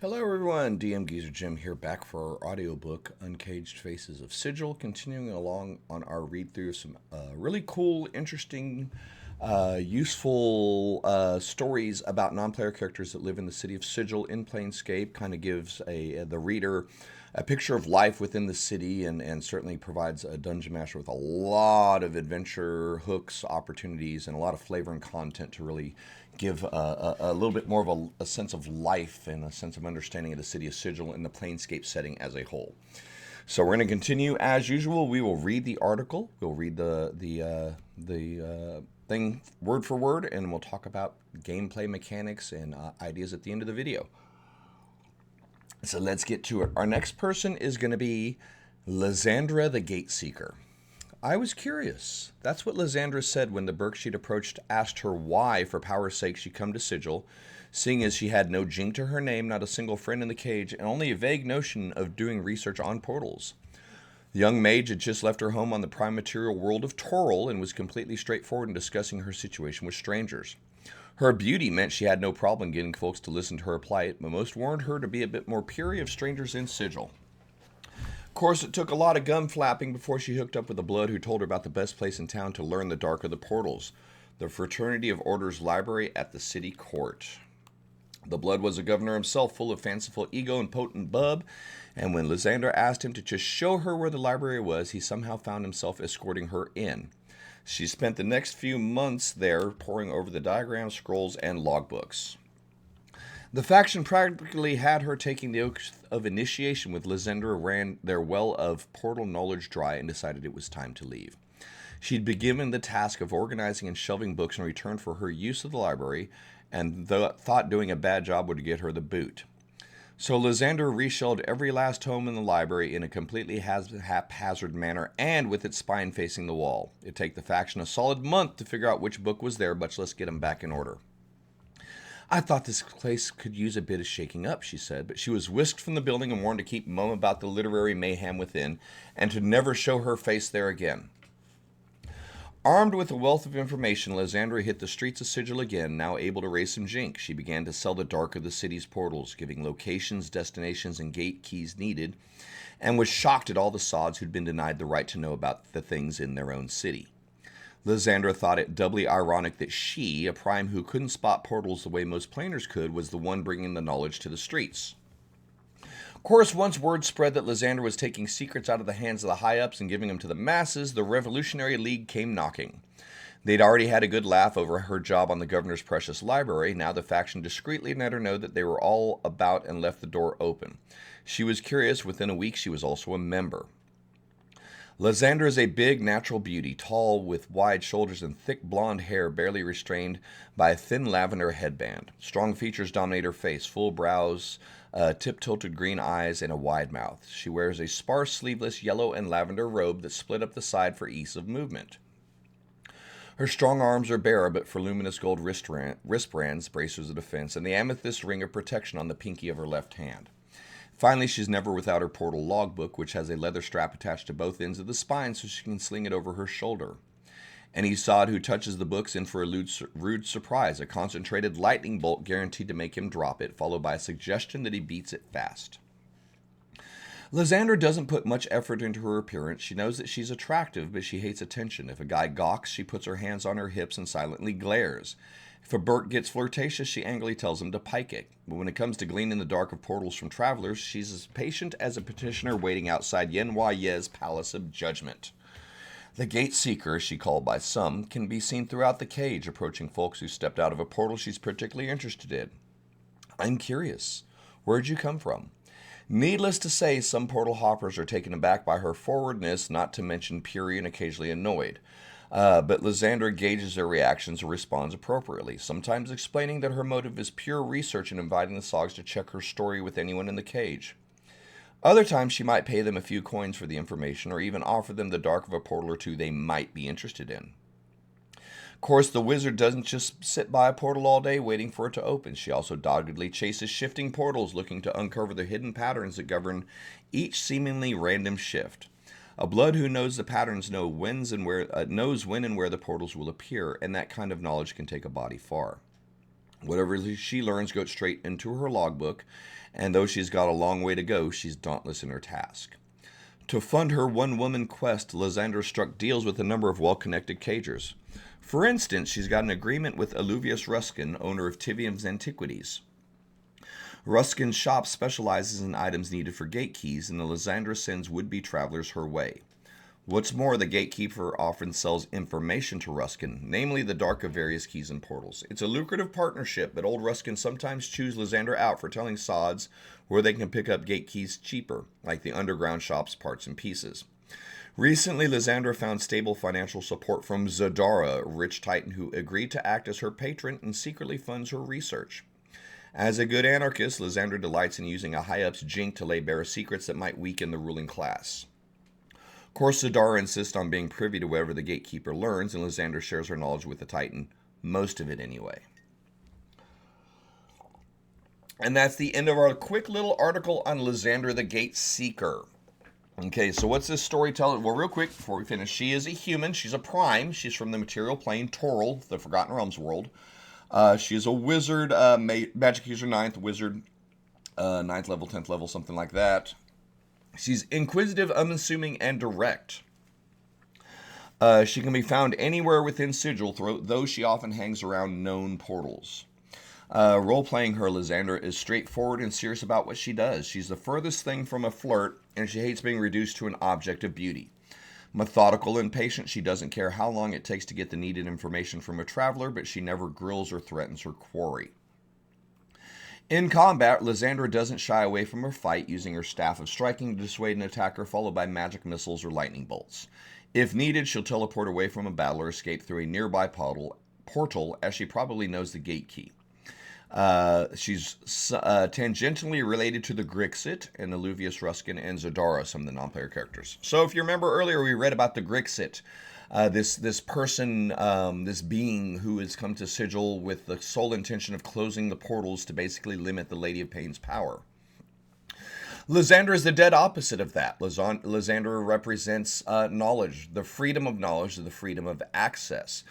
Hello everyone, DM Geezer Jim here back for our audiobook, Uncaged Faces of Sigil, continuing along on our read through of some really cool, interesting, useful stories about non-player characters that live in the city of Sigil in Planescape. Kind of gives the reader a picture of life within the city and certainly provides a dungeon master with a lot of adventure hooks, opportunities, and a lot of flavor and content to really give a little bit more of a sense of life and a sense of understanding of the city of Sigil in the Planescape setting as a whole. So we're going to continue as usual. We will read the article. We'll read the thing word for word, and we'll talk about gameplay mechanics and ideas at the end of the video. So let's get to it. Our next person is going to be Lissandra the Gateseeker. I was curious. That's what Lissandra said when the Berksheet approached asked her why, for power's sake, she'd come to Sigil, seeing as she had no jink to her name, not a single friend in the cage, and only a vague notion of doing research on portals. The young mage had just left her home on the prime material world of Toril and was completely straightforward in discussing her situation with strangers. Her beauty meant she had no problem getting folks to listen to her plight, but most warned her to be a bit more peery of strangers in Sigil. Of course, it took a lot of gum flapping before she hooked up with a blood who told her about the best place in town to learn the dark of the portals, the Fraternity of Orders Library at the city court. The blood was a governor himself, full of fanciful ego and potent bub, and when Lissandra asked him to just show her where the library was, he somehow found himself escorting her in. She spent the next few months there poring over the diagrams, scrolls, and logbooks. The faction practically had her taking the oath of initiation with Lissandra ran their well of portal knowledge dry and decided it was time to leave. She'd been given the task of organizing and shelving books in return for her use of the library, and thought doing a bad job would get her the boot. So Lissandra reshelled every last tome in the library in a completely haphazard manner and with its spine facing the wall. It'd take the faction a solid month to figure out which book was there, much less get them back in order. I thought this place could use a bit of shaking up, she said, but she was whisked from the building and warned to keep mum about the literary mayhem within and to never show her face there again. Armed with a wealth of information, Lissandra hit the streets of Sigil again, now able to raise some jink. She began to sell the dark of the city's portals, giving locations, destinations, and gate keys needed, and was shocked at all the sods who'd been denied the right to know about the things in their own city. Lissandra thought it doubly ironic that she, a prime who couldn't spot portals the way most planers could, was the one bringing the knowledge to the streets. Of course, once word spread that Lissandra was taking secrets out of the hands of the high-ups and giving them to the masses, the Revolutionary League came knocking. They'd already had a good laugh over her job on the governor's precious library. Now the faction discreetly let her know that they were all about and left the door open. She was curious. Within a week, she was also a member. Lissandra is a big, natural beauty, tall with wide shoulders and thick blonde hair barely restrained by a thin lavender headband. Strong features dominate her face, full brows, tip-tilted green eyes, and a wide mouth. She wears a sparse, sleeveless yellow and lavender robe that split up the side for ease of movement. Her strong arms are bare, but for luminous gold wristbands, bracers of defense, and the amethyst ring of protection on the pinky of her left hand. Finally, she's never without her portal logbook, which has a leather strap attached to both ends of the spine so she can sling it over her shoulder. Any sod who touches the book's in for a rude surprise, a concentrated lightning bolt guaranteed to make him drop it, followed by a suggestion that he beats it fast. Lissandra doesn't put much effort into her appearance. She knows that she's attractive, but she hates attention. If a guy gawks, she puts her hands on her hips and silently glares. If a Burt gets flirtatious, she angrily tells him to pike it. But when it comes to gleaning the dark of portals from travelers, she's as patient as a petitioner waiting outside Yenwa-Ye's Palace of Judgment. The Gate Seeker, as she called by some, can be seen throughout the cage, approaching folks who stepped out of a portal she's particularly interested in. I'm curious. Where'd you come from? Needless to say, some portal hoppers are taken aback by her forwardness, not to mention peery and occasionally annoyed. But Lissandra gauges their reactions and responds appropriately, sometimes explaining that her motive is pure research and inviting the Sogs to check her story with anyone in the cage. Other times she might pay them a few coins for the information or even offer them the dark of a portal or two they might be interested in. Of course, the wizard doesn't just sit by a portal all day waiting for it to open. She also doggedly chases shifting portals looking to uncover the hidden patterns that govern each seemingly random shift. A blood who knows the patterns knows when and where the portals will appear, and that kind of knowledge can take a body far. Whatever she learns goes straight into her logbook, and though she's got a long way to go, she's dauntless in her task. To fund her one-woman quest, Lissandra struck deals with a number of well-connected cagers. For instance, she's got an agreement with Aluvius Ruskin, owner of Tivium's Antiquities. Ruskin's shop specializes in items needed for gate keys, and the Lissandra sends would-be travelers her way. What's more, the gatekeeper often sells information to Ruskin, namely the dark of various keys and portals. It's a lucrative partnership, but old Ruskin sometimes chews Lissandra out for telling sods where they can pick up gate keys cheaper, like the underground shop's parts and pieces. Recently, Lissandra found stable financial support from Zadara, a rich titan who agreed to act as her patron and secretly funds her research. As a good anarchist, Lissandra delights in using a high-up's jink to lay bare secrets that might weaken the ruling class. Of course, Zadara insists on being privy to whatever the gatekeeper learns, and Lissandra shares her knowledge with the titan, most of it anyway. And that's the end of our quick little article on Lissandra the Gate Seeker. Okay, so what's this story telling? Well, real quick, before we finish, she is a human. She's a prime. She's from the material plane, Toril, the Forgotten Realms world. She is a wizard, magic user 9th, wizard, 9th level, 10th level, something like that. She's inquisitive, unassuming, and direct. She can be found anywhere within Sigil, though she often hangs around known portals. Role-playing her, Lissandra is straightforward and serious about what she does. She's the furthest thing from a flirt, and she hates being reduced to an object of beauty. Methodical and patient, she doesn't care how long it takes to get the needed information from a traveler, but she never grills or threatens her quarry. In combat, Lissandra doesn't shy away from her fight, using her staff of striking to dissuade an attacker, followed by magic missiles or lightning bolts. If needed, she'll teleport away from a battle or escape through a nearby portal, as she probably knows the gate key. She's tangentially related to the Grixit and Aluvius Ruskin and Zadara, some of the non-player characters. So if you remember earlier, we read about the Grixit, this person, this being who has come to Sigil with the sole intention of closing the portals to basically limit the Lady of Pain's power. Lissandra is the dead opposite of that. Lissandra represents knowledge, the freedom of knowledge, the freedom of access.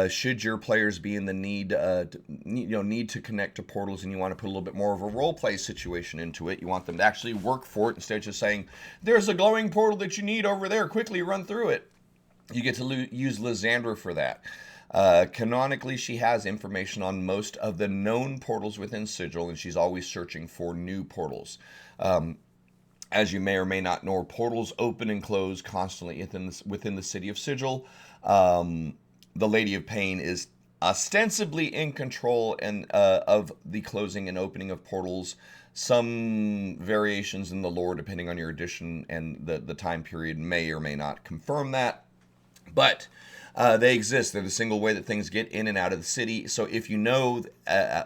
Should your players be in the need to connect to portals, and you want to put a little bit more of a role play situation into it, you want them to actually work for it instead of just saying, "There's a glowing portal that you need over there. Quickly run through it." You get to use Lissandra for that. Canonically, she has information on most of the known portals within Sigil, and she's always searching for new portals. As you may or may not know, portals open and close constantly within the city of Sigil. The Lady of Pain is ostensibly in control of the closing and opening of portals. Some variations in the lore, depending on your edition and the time period, may or may not confirm that. But they exist. They're the single way that things get in and out of the city. So if you know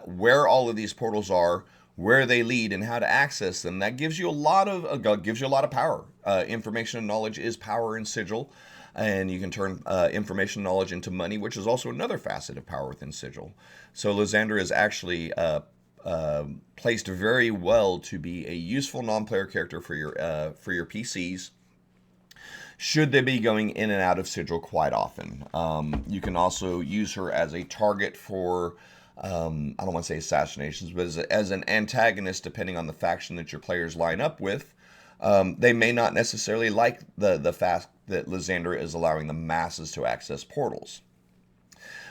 where all of these portals are, where they lead, and how to access them, that gives you a lot of power. Information and knowledge is power in Sigil, and you can turn information and knowledge into money, which is also another facet of power within Sigil. So Lissandra is actually placed very well to be a useful non-player character for your PCs, should they be going in and out of Sigil quite often. You can also use her as a target for, I don't want to say assassinations, but as an antagonist, depending on the faction that your players line up with. They may not necessarily like the fact that Lissandra is allowing the masses to access portals.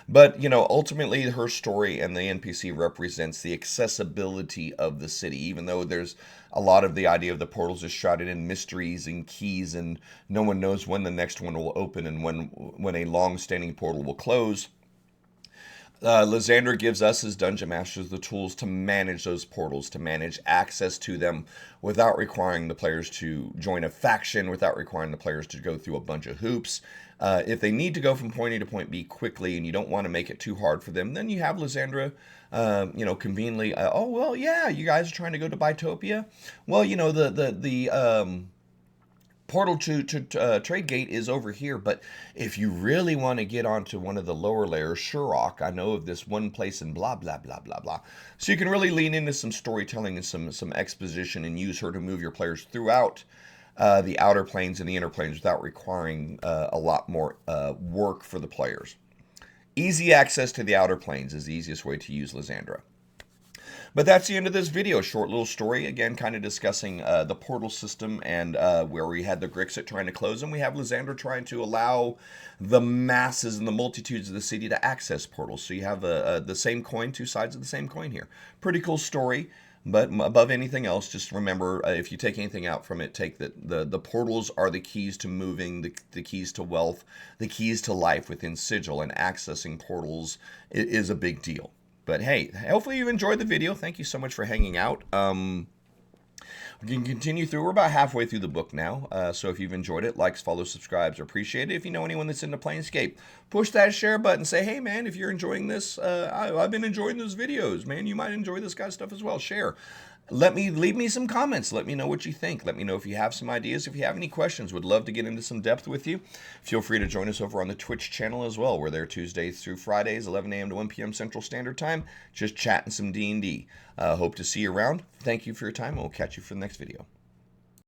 But, ultimately her story and the NPC represents the accessibility of the city, even though there's a lot of the idea of the portals is shrouded in mysteries and keys, and no one knows when the next one will open and when a long-standing portal will close. Lissandra gives us as Dungeon Masters the tools to manage those portals, to manage access to them without requiring the players to join a faction, without requiring the players to go through a bunch of hoops. If they need to go from point A to point B quickly and you don't want to make it too hard for them, then you have Lissandra, conveniently, you guys are trying to go to Bitopia? Well, the portal to Trade Gate is over here, but if you really want to get onto one of the lower layers, Shurok, I know of this one place and blah, blah, blah, blah, blah. So you can really lean into some storytelling and some exposition and use her to move your players throughout the outer planes and the inner planes without requiring a lot more work for the players. Easy access to the Outer Planes is the easiest way to use Lissandra. But that's the end of this video. Short little story, again, kind of discussing the portal system and where we had the Grixis trying to close them. We have Lissandra trying to allow the masses and the multitudes of the city to access portals. So you have the same coin, two sides of the same coin here. Pretty cool story. But above anything else, just remember, if you take anything out from it, take that the portals are the keys to moving, the keys to wealth, the keys to life within Sigil, and accessing portals is a big deal. But hey, hopefully you've enjoyed the video. Thank you so much for hanging out. We can continue through. We're about halfway through the book now. So if you've enjoyed it, likes, follows, subscribes are appreciated. If you know anyone that's into Planescape, push that share button. Say, hey, man, if you're enjoying this, I've been enjoying those videos. Man, you might enjoy this kind of stuff as well. Share. Leave me some comments. Let me know what you think. Let me know if you have some ideas. If you have any questions, would love to get into some depth with you. Feel free to join us over on the Twitch channel as well. We're there Tuesdays through Fridays, 11 a.m. to 1 p.m. Central Standard Time, just chatting some D&D. Hope to see you around. Thank you for your time, and we'll catch you for the next video.